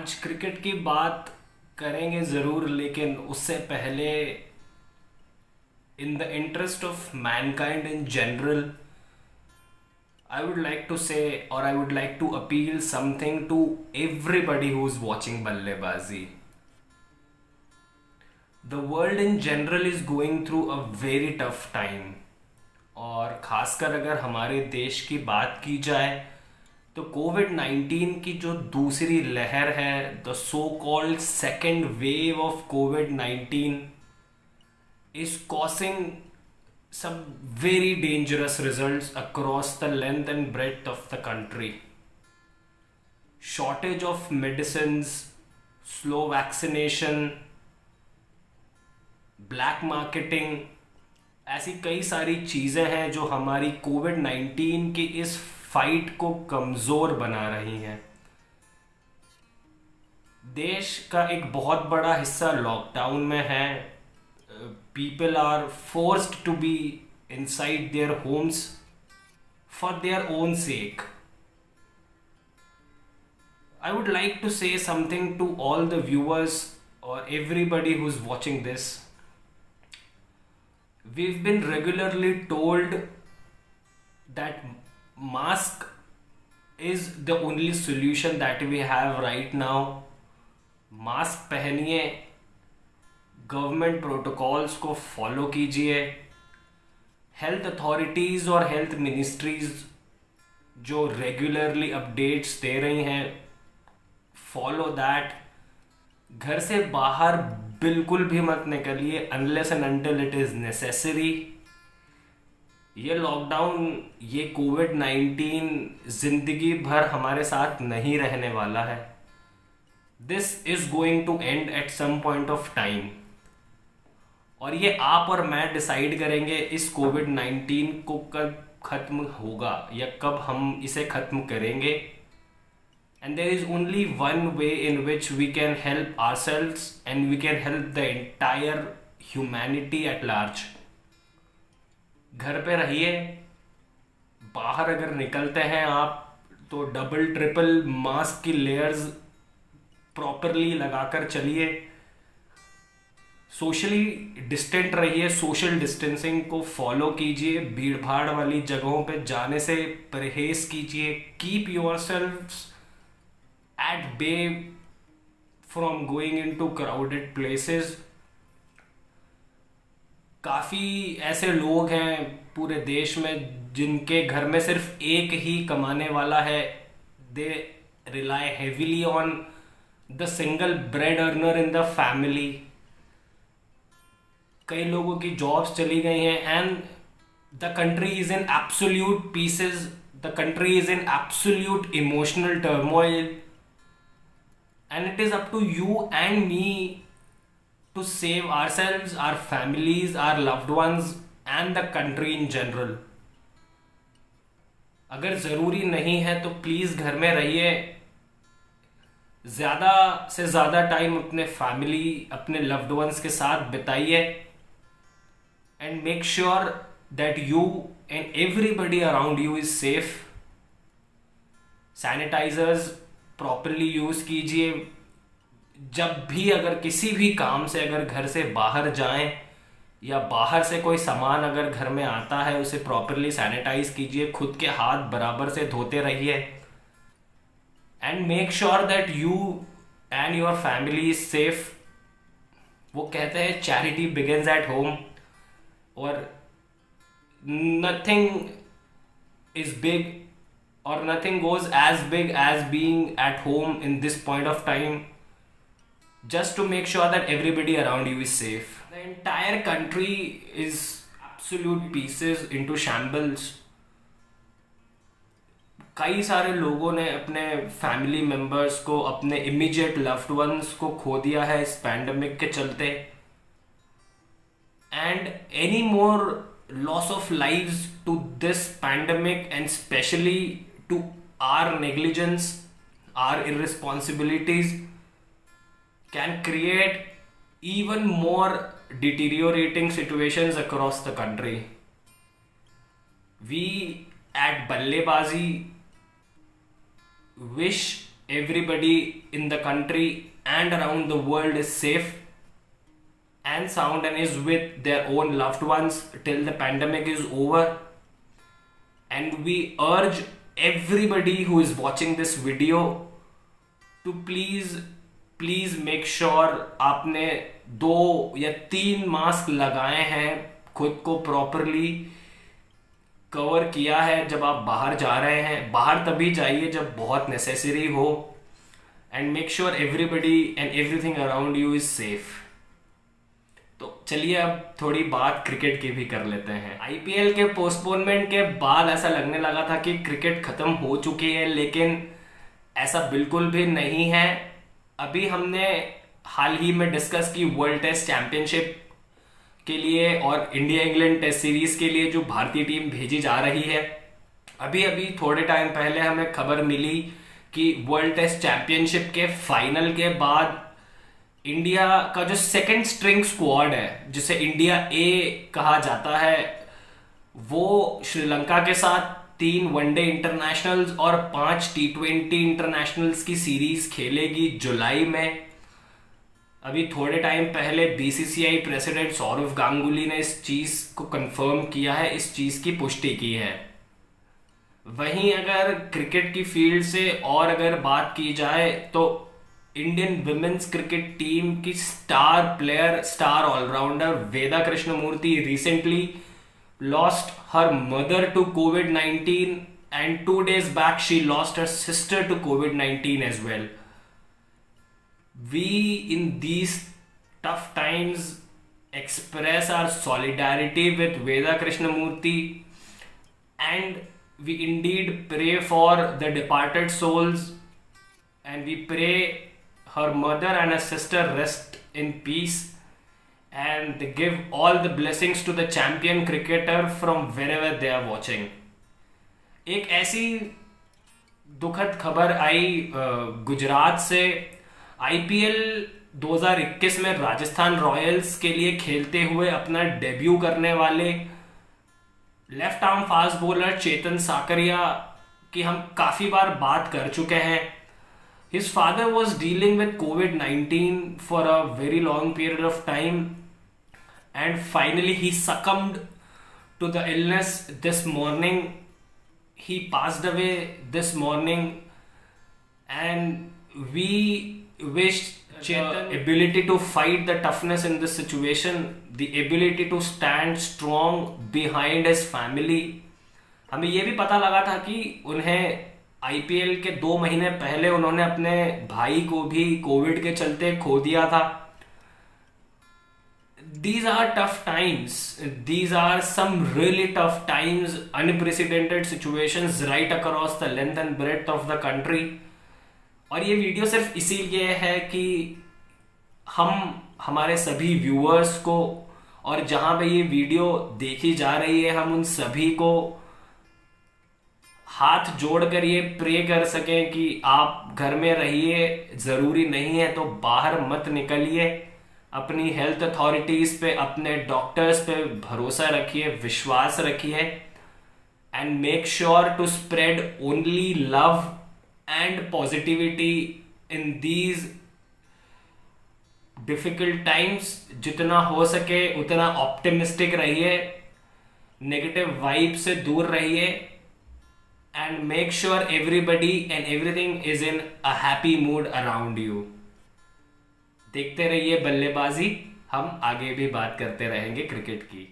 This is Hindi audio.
आज क्रिकेट की बात करेंगे ज़रूर, लेकिन उससे पहले in the interest of Mankind in general I would like to say, or I would like to appeal something to everybody who's watching Ballebazi. The world in general is going through a very tough time. और खासकर अगर हमारे देश की बात की जाए तो कोविड 19 की जो दूसरी लहर है, the so called second wave of Covid 19 is causing some very dangerous results across the length and breadth of the country. Shortage of medicines, slow vaccination, black marketing, ऐसी कई सारी चीज़ें हैं जो हमारी कोविड 19 की इस फाइट को कमज़ोर बना रही हैं. देश का एक बहुत बड़ा हिस्सा लॉकडाउन में है. People are forced to be inside their homes for their own sake. I would like to say something to all the viewers or everybody who's watching this. We've been regularly told that mask is the only solution that we have right now. Mask पहनिए, गवर्नमेंट प्रोटोकॉल्स को फॉलो कीजिए. हेल्थ अथॉरिटीज़ और हेल्थ मिनिस्ट्रीज़ जो रेगुलरली अपडेट्स दे रही हैं, फॉलो दैट. घर से बाहर बिल्कुल भी मत निकलिए unless and until it is necessary. ये लॉकडाउन, ये कोविड 19 ज़िंदगी भर हमारे साथ नहीं रहने वाला है. This is going to end at some point of time. और ये आप और मैं डिसाइड करेंगे इस कोविड 19 को कब ख़त्म होगा या कब हम इसे ख़त्म करेंगे. And there is only one way in which we can help ourselves and we can help the entire humanity at large. घर पे रहिए. बाहर अगर निकलते हैं आप तो डबल ट्रिपल मास्क की लेयर्स प्रॉपरली लगाकर चलिए. सोशली डिस्टेंट रहिए, सोशल डिस्टेंसिंग को फॉलो कीजिए. भीड़ भाड़ वाली जगहों पे जाने से परहेज कीजिए. Keep yourselves at bay from going into crowded places. काफ़ी ऐसे लोग हैं पूरे देश में जिनके घर में सिर्फ एक ही कमाने वाला है. They rely heavily on the single bread earner in the family. कई लोगों की जॉब्स चली गई हैं and the country is in absolute pieces. The country is in absolute emotional turmoil and it is up to you and me to save ourselves, our families, our loved ones and the country in general. अगर ज़रूरी नहीं है तो प्लीज़ घर में रहिए. ज़्यादा से ज़्यादा टाइम अपने फैमिली, अपने लव्ड वंस के साथ बिताइए. And make sure that you and everybody around you is safe. Sanitizers properly use कीजिए. जब भी अगर किसी भी काम से अगर घर से बाहर जाएं या बाहर से कोई सामान अगर घर में आता है उसे प्रॉपरली सैनिटाइज कीजिए. खुद के हाथ बराबर से धोते रहिए. And make sure that you and your family is safe. वो कहते हैं चैरिटी बिगिंस एट होम. और nothing is big or nothing goes as big as being at home in this point of time, just to make sure that everybody around you is safe. The entire country is absolute pieces into shambles. कई सारे लोगों ने अपने फैमिली मेम्बर्स को, अपने इमीडिएट लव्ड वंस को खो दिया है इस पैंडमिक के चलते. And any more loss of lives to this pandemic and especially to our negligence, our irresponsibilities can create even more deteriorating situations across the country. We at Ballebazi wish everybody in the country and around the world is safe and sound and is with their own loved ones till the pandemic is over. And we urge everybody who is watching this video to please make sure आपने 2 या 3 मास्क लगाए हैं, खुद को प्रॉपरली कवर किया है जब आप बाहर जा रहे हैं. बाहर तभी जाइए जब बहुत नेसेसरी हो. And make sure everybody and everything around you is safe. तो चलिए अब थोड़ी बात क्रिकेट की भी कर लेते हैं. आईपीएल के पोस्टपोनमेंट के बाद ऐसा लगने लगा था कि क्रिकेट खत्म हो चुकी है, लेकिन ऐसा बिल्कुल भी नहीं है. अभी हमने हाल ही में डिस्कस की वर्ल्ड टेस्ट चैंपियनशिप के लिए और इंडिया इंग्लैंड टेस्ट सीरीज के लिए जो भारतीय टीम भेजी जा रही है. अभी अभी थोड़े टाइम पहले हमें खबर मिली कि वर्ल्ड टेस्ट चैंपियनशिप के फाइनल के बाद इंडिया का जो सेकंड स्ट्रिंग स्क्वाड है, जिसे इंडिया ए कहा जाता है, वो श्रीलंका के साथ 3 वनडे इंटरनेशनल्स और 5 T20 इंटरनेशनल्स की सीरीज खेलेगी जुलाई में. अभी थोड़े टाइम पहले बीसीसीआई प्रेसिडेंट सौरव गांगुली ने इस चीज को कंफर्म किया है, इस चीज की पुष्टि की है. वहीं अगर क्रिकेट की फील्ड से और अगर बात की जाए तो इंडियन विमेन्स क्रिकेट टीम की star player, star allrounder Veda Krishnamurthy recently lost her mother to COVID-19 and 2 days back she lost her sister to COVID-19 as well. We in these tough times express our solidarity with Veda Krishnamurti and we indeed pray for the departed souls, and we pray her mother and her sister rest in peace and give all the blessings to the champion cricketer from wherever they are watching. एक ऐसी दुखद खबर आई गुजरात से. आईपीएल 2021 में राजस्थान रॉयल्स के लिए खेलते हुए अपना डेब्यू करने वाले लेफ्ट आर्म फास्ट बॉलर चेतन साकरिया की हम काफी बार बात कर चुके हैं. His father was dealing with COVID-19 for a very long period of time and finally he succumbed to the illness this morning. He passed away this morning and we wish Chetan ability to fight the toughness in this situation, the ability to stand strong behind his family. हमें ये भी पता लगा था कि उन्हें आईपीएल के 2 महीने पहले उन्होंने अपने भाई को भी कोविड के चलते खो दिया था. These are tough times. These are some really tough times, unprecedented situations right across the length and breadth of the country. और ये वीडियो सिर्फ इसीलिए है कि हम हमारे सभी व्यूअर्स को और जहां पे ये वीडियो देखी जा रही है, हम उन सभी को हाथ जोड़कर ये प्रे कर सकें कि आप घर में रहिए, जरूरी नहीं है तो बाहर मत निकलिए, अपनी हेल्थ अथॉरिटीज पे, अपने डॉक्टर्स पे भरोसा रखिए, विश्वास रखिए and make sure to spread only love and positivity in these difficult times. जितना हो सके उतना ऑप्टिमिस्टिक रहिए, नेगेटिव वाइब से दूर रहिए and make sure everybody and everything is in a happy mood around you. देखते रहिए बल्लेबाजी, हम आगे भी बात करते रहेंगे क्रिकेट की.